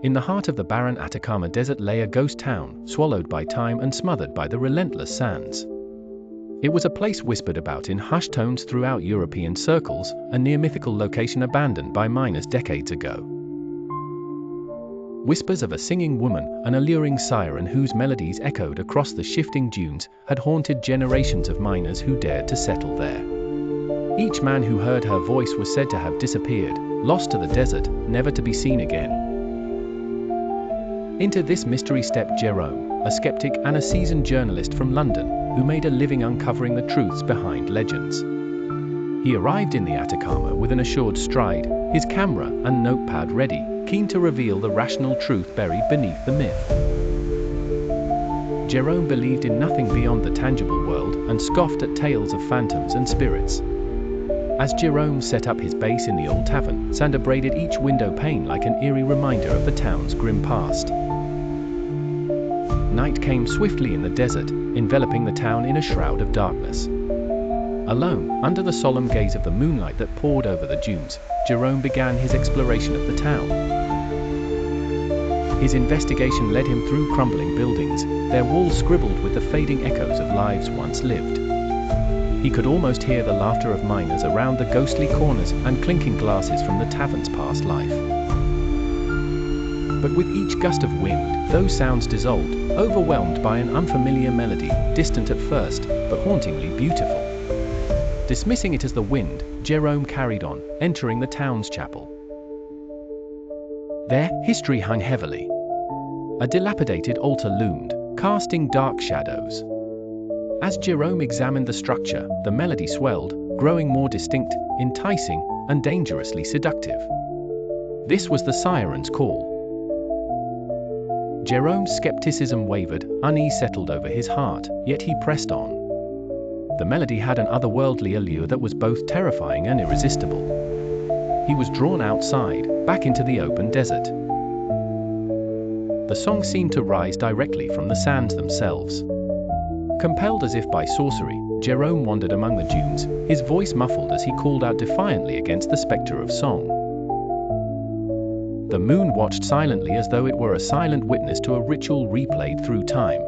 In the heart of the barren Atacama Desert lay a ghost town, swallowed by time and smothered by the relentless sands. It was a place whispered about in hushed tones throughout European circles, a near-mythical location abandoned by miners decades ago. Whispers of a singing woman, an alluring siren whose melodies echoed across the shifting dunes, had haunted generations of miners who dared to settle there. Each man who heard her voice was said to have disappeared, lost to the desert, never to be seen again. Into this mystery stepped Jerome, a skeptic and a seasoned journalist from London, who made a living uncovering the truths behind legends. He arrived in the Atacama with an assured stride, his camera and notepad ready, keen to reveal the rational truth buried beneath the myth. Jerome believed in nothing beyond the tangible world and scoffed at tales of phantoms and spirits. As Jerome set up his base in the old tavern, sand abraded each window pane like an eerie reminder of the town's grim past. Night came swiftly in the desert, enveloping the town in a shroud of darkness. Alone, under the solemn gaze of the moonlight that poured over the dunes, Jerome began his exploration of the town. His investigation led him through crumbling buildings, their walls scribbled with the fading echoes of lives once lived. He could almost hear the laughter of miners around the ghostly corners and clinking glasses from the tavern's past life. But with each gust of wind, those sounds dissolved, overwhelmed by an unfamiliar melody, distant at first, but hauntingly beautiful. Dismissing it as the wind, Jerome carried on, entering the town's chapel. There, history hung heavily. A dilapidated altar loomed, casting dark shadows. As Jerome examined the structure, the melody swelled, growing more distinct, enticing, and dangerously seductive. This was the siren's call. Jerome's skepticism wavered, unease settled over his heart, yet he pressed on. The melody had an otherworldly allure that was both terrifying and irresistible. He was drawn outside, back into the open desert. The song seemed to rise directly from the sands themselves. Compelled as if by sorcery, Jerome wandered among the dunes, his voice muffled as he called out defiantly against the specter of song. The moon watched silently as though it were a silent witness to a ritual replayed through time.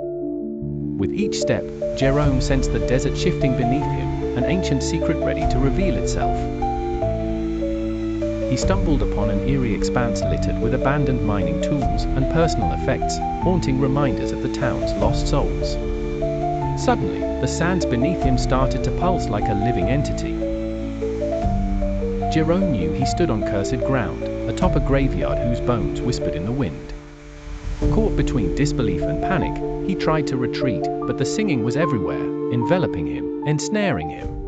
With each step, Jerome sensed the desert shifting beneath him, an ancient secret ready to reveal itself. He stumbled upon an eerie expanse littered with abandoned mining tools and personal effects, haunting reminders of the town's lost souls. Suddenly, the sands beneath him started to pulse like a living entity. Jerome knew he stood on cursed ground, atop a graveyard whose bones whispered in the wind. Caught between disbelief and panic, he tried to retreat, but the singing was everywhere, enveloping him, ensnaring him.